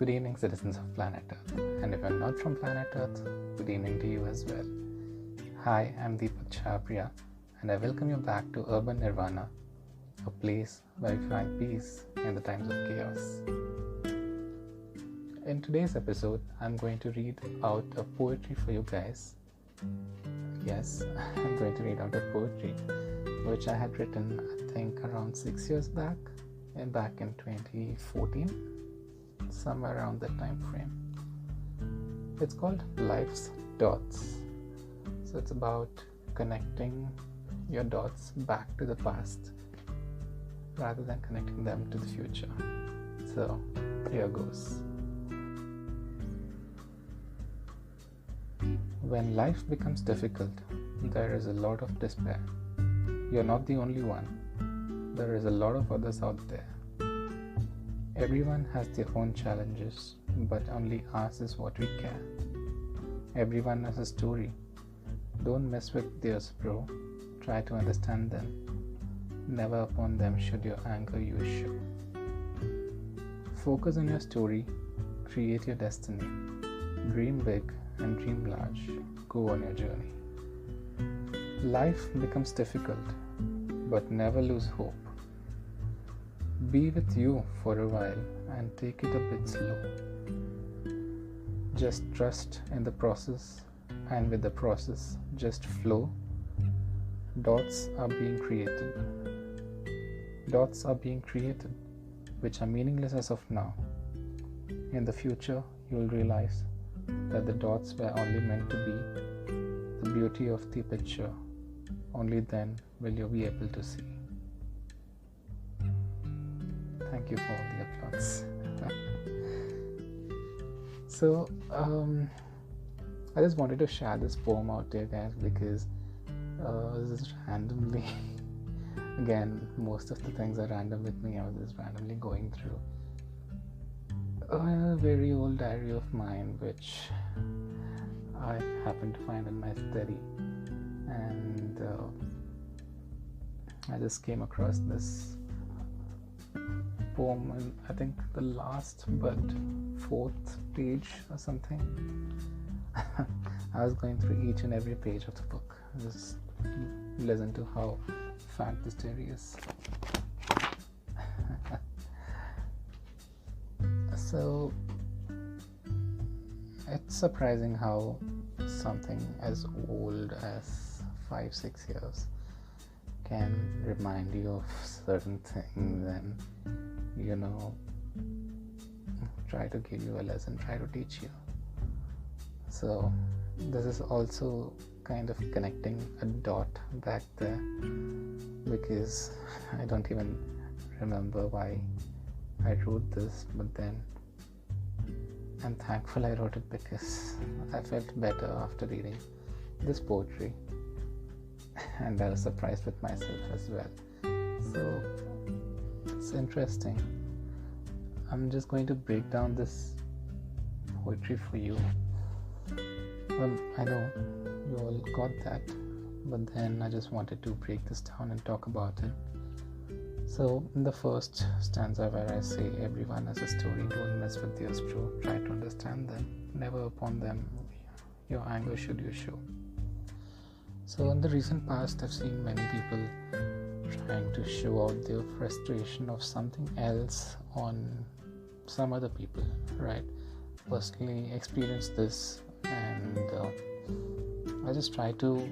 Good evening, citizens of planet Earth. And if you're not from planet Earth, good evening to you as well. Hi, I'm Deepak Chhabria, and I welcome you back to Urban Nirvana, a place where you find peace in the times of chaos. In today's episode, I'm going to read out a poetry for you guys. Yes, I'm going to read out a poetry which I had written, I think, around 6 years back in 2014. Somewhere around that time frame. It's called Life's Dots. So it's about connecting your dots back to the past rather than connecting them to the future. So here goes. When life becomes difficult, there is a lot of despair. You're not the only one. There is a lot of others out there. Everyone has their own challenges, but only ours is what we care. Everyone has a story. Don't mess with theirs, bro. Try to understand them. Never upon them should your anger you show. Focus on your story. Create your destiny. Dream big and dream large. Go on your journey. Life becomes difficult, but never lose hope. Be with you for a while and take it a bit slow. Just trust in the process, and with the process, just flow. Dots are being created. Dots are being created, which are meaningless as of now. In the future, you will realize that the dots were only meant to be the beauty of the picture. Only then will you be able to see. Thank you for the applause. So, I just wanted to share this poem out there, guys, because this is randomly, again, most of the things are random with me. I was just randomly going through a very old diary of mine, which I happened to find in my study, and I just came across this poem in, I think, the last but fourth page or something. I was going through each and every page of the book. Just listen to how fat this diary is. So it's surprising how something as old as 5-6 years can remind you of certain things and try to give you a lesson, try to teach you. So this is also kind of connecting a dot back there, because I don't even remember why I wrote this, but then I'm thankful I wrote it because I felt better after reading this poetry, and I was surprised with myself as well. So it's interesting. I'm just going to break down this poetry for you. Well, I know you all got that, but then I just wanted to break this down and talk about it. So in the first stanza, where I say everyone has a story, don't mess with theirs, bro. Try to understand them. Never upon them your anger should you show. So in the recent past, I've seen many people trying to show out their frustration of something else on some other people, right? Personally experienced this, and I just try to,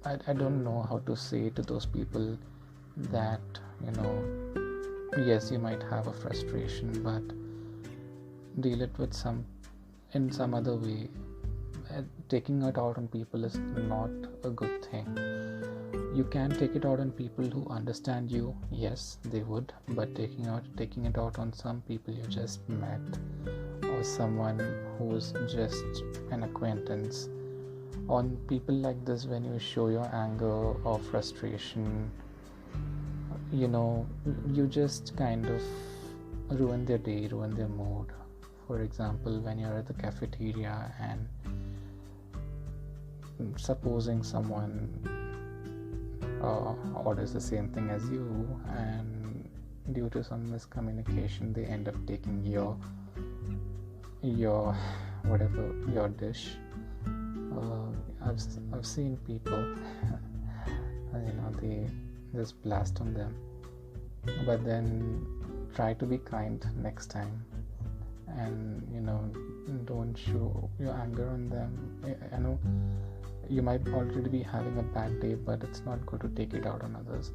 I don't know how to say to those people that, yes, you might have a frustration, but deal it with in some other way. Taking it out on people is not a good thing. You can take it out on people who understand you, yes, they would, but taking it out on some people you just met, or someone who's just an acquaintance, on people like this, when you show your anger or frustration, you just kind of ruin their day, ruin their mood. For example, when you're at the cafeteria and supposing someone orders the same thing as you, and due to some miscommunication, they end up taking your whatever, your dish. I've seen people they just blast on them, but then try to be kind next time, and don't show your anger on them. I know you might already be having a bad day, but it's not good to take it out on others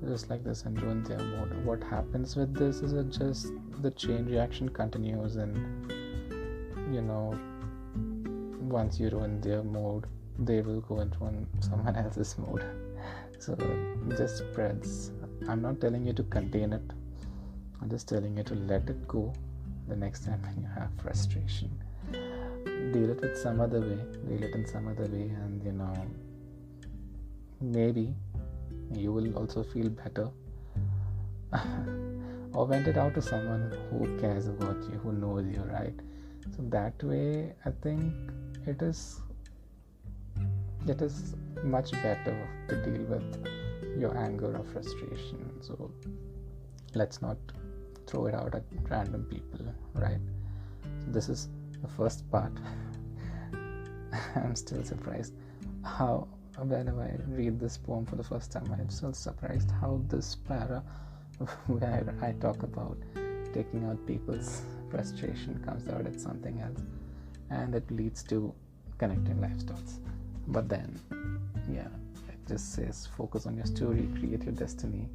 just like this and ruin their mood. What happens with this is it just the chain reaction continues, and once you ruin their mood, they will go into someone else's mood. So it just spreads. I'm not telling you to contain it, I'm just telling you to let it go the next time when you have frustration. Deal it with some other way, in some other way, and maybe you will also feel better. Or vent it out to someone who cares about you, who knows you, right? So that way, I think it is much better to deal with your anger or frustration. So let's not throw it out at random people, right? So this is the first part. I'm still surprised how, whenever I read this poem for the first time, I'm still surprised how this para where I talk about taking out people's frustration comes out as something else, and it leads to connecting lifestyles. But then, it just says focus on your story, create your destiny,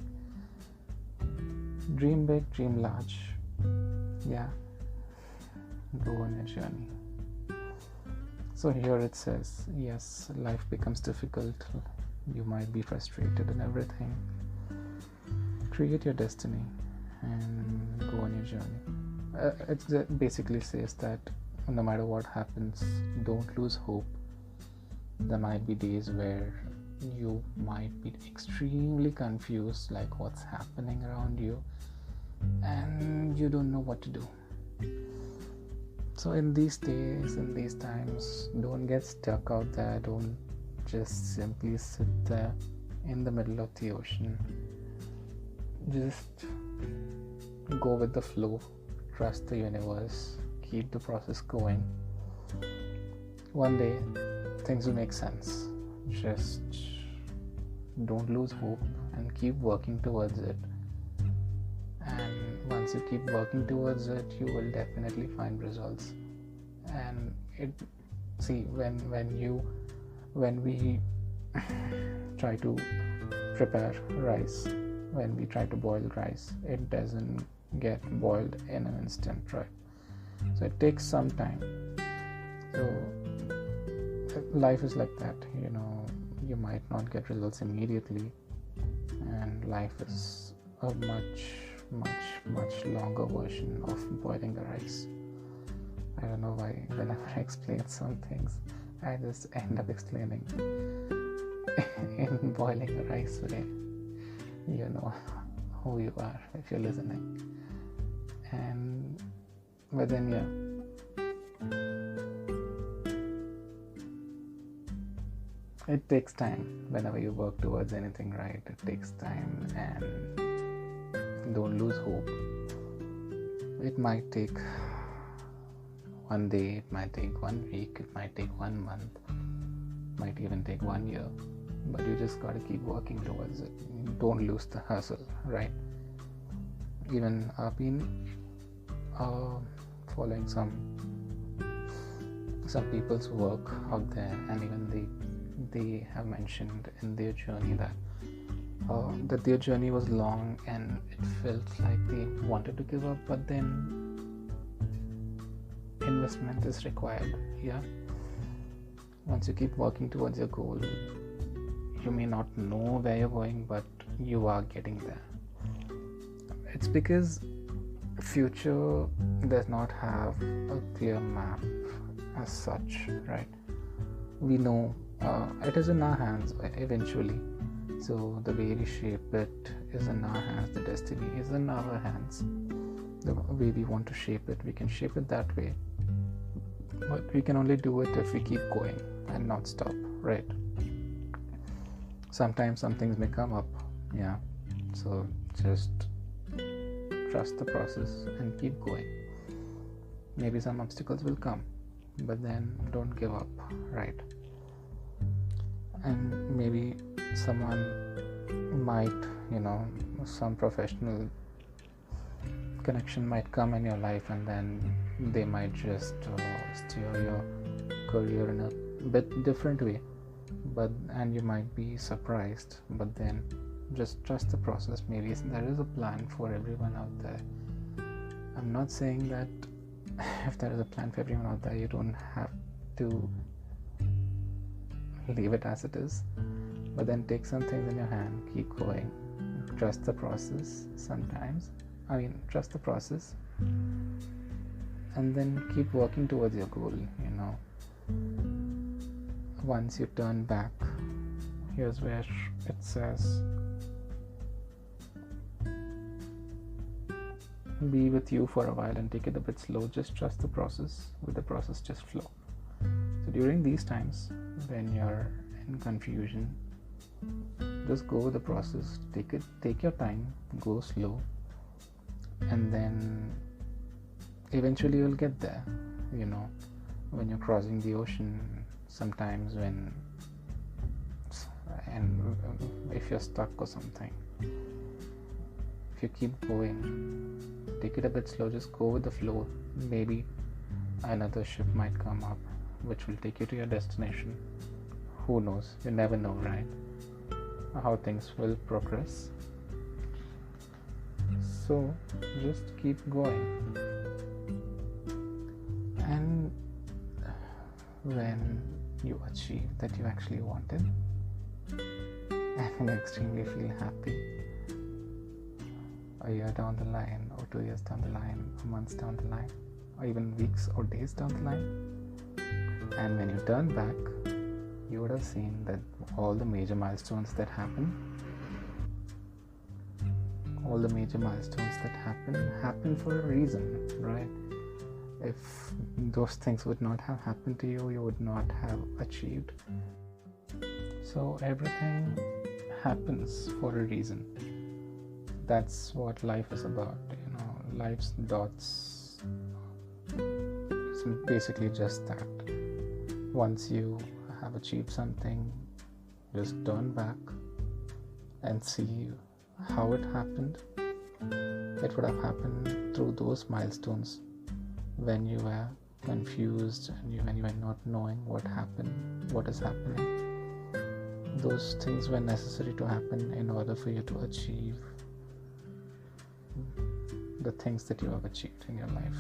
dream big, dream large. Go on your journey. So here it says, yes, life becomes difficult, you might be frustrated and everything. Create your destiny and go on your journey. It basically says that no matter what happens, don't lose hope. There might be days where you might be extremely confused, like what's happening around you, and you don't know what to do. So in these days, in these times, don't get stuck out there. Don't just simply sit there in the middle of the ocean. Just go with the flow, trust the universe, keep the process going. One day things will make sense. Just don't lose hope and keep working towards it. And once you keep working towards it, you will definitely find results. And when we try to prepare rice, when we try to boil rice, it doesn't get boiled in an instant, right? So it takes some time. So life is like that, you might not get results immediately, and life is a much longer version of boiling the rice. I don't know why whenever I explain some things, I just end up explaining in boiling the rice way. You know who you are if you're listening. But then it takes time. Whenever you work towards anything, right, it takes time, and don't lose hope. It might take one day, it might take 1 week, it might take 1 month, it might even take 1 year, but you just gotta keep working towards it. Don't lose the hustle, right? Even I've been following some people's work out there, and even they have mentioned in their journey that their journey was long and it felt like they wanted to give up, but then investment is required. Once you keep working towards your goal, you may not know where you're going, but you are getting there. It's because future does not have a clear map as such, right? We know it is in our hands eventually. So the way we shape it is in our hands. The destiny is in our hands. The way we want to shape it, we can shape it that way. But we can only do it if we keep going and not stop, right? Sometimes some things may come up, so just trust the process and keep going. Maybe some obstacles will come, but then don't give up, right? And maybe someone might, some professional connection might come in your life, and then they might just steer your career in a bit different way, and you might be surprised, but then just trust the process. Maybe there is a plan for everyone out there. I'm not saying that if there is a plan for everyone out there, you don't have to leave it as it is, but then take some things in your hand, keep going, trust the process. Trust the process, and then keep working towards your goal. Once you turn back, here's where it says, be with you for a while and take it a bit slow. Just trust the process. With the process, just flow. So during these times when you're in confusion, just go with the process. Take your time, go slow, and then eventually you'll get there. When you're crossing the ocean, sometimes if you're stuck or something, if you keep going, take it a bit slow, just go with the flow. Maybe another ship might come up which will take you to your destination. Who knows? You never know, right? How things will progress. So just keep going, and when you achieve that you actually wanted and you extremely feel happy, a year down the line, or 2 years down the line, or months down the line, or even weeks or days down the line, and when you turn back, you would have seen that all the major milestones that happen happen for a reason, right? If those things would not have happened to you, you would not have achieved. So everything happens for a reason. That's what life is about. Life's dots. It's basically just that. Once you have achieved something, just turn back and see how it happened. It would have happened through those milestones when you were confused and when you were not knowing what is happening. Those things were necessary to happen in order for you to achieve the things that you have achieved in your life.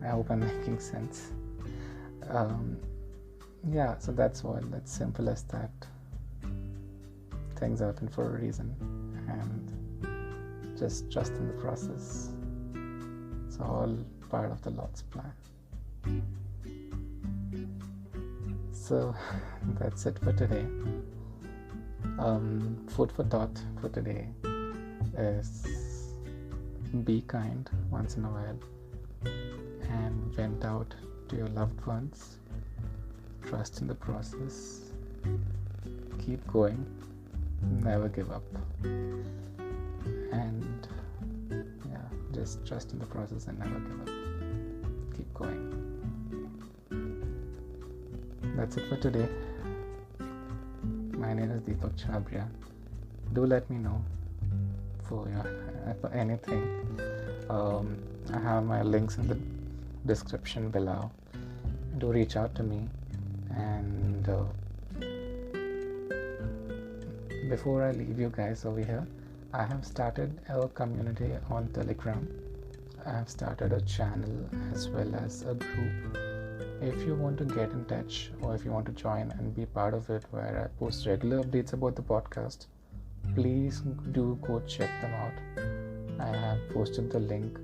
I hope I'm making sense. So that's simple as that. Things happen for a reason, and just trust in the process. It's all part of the Lord's plan. So that's it for today. Food for thought for today is be kind once in a while and vent out to your loved ones. Trust in the process. Keep going. Never give up. And just trust in the process and never give up. Keep going. That's it for today. My name is Deepak Chabria. Do let me know for anything. I have my links in the description below. Do reach out to me. And before I leave you guys over here, I have started a community on Telegram. I have started a channel as well as a group. If you want to get in touch, or if you want to join and be part of it, where I post regular updates about the podcast, please do go check them out. I have posted the link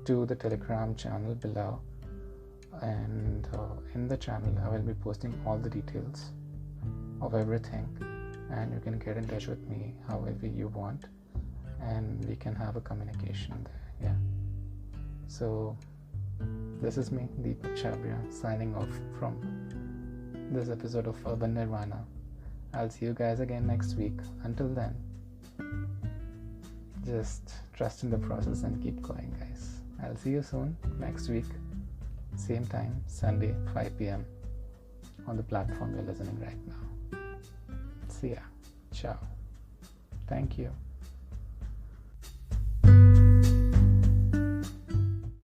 to the Telegram channel below, and in the channel I will be posting all the details of everything, and you can get in touch with me however you want, and we can have a communication there. So this is me, Deepak Chabria, signing off from this episode of Urban Nirvana. I'll see you guys again next week. Until then, just trust in the process and keep going, guys. I'll see you soon next week, same time, Sunday, 5 p.m. on the platform you're listening right now. See ya. Ciao. Thank you.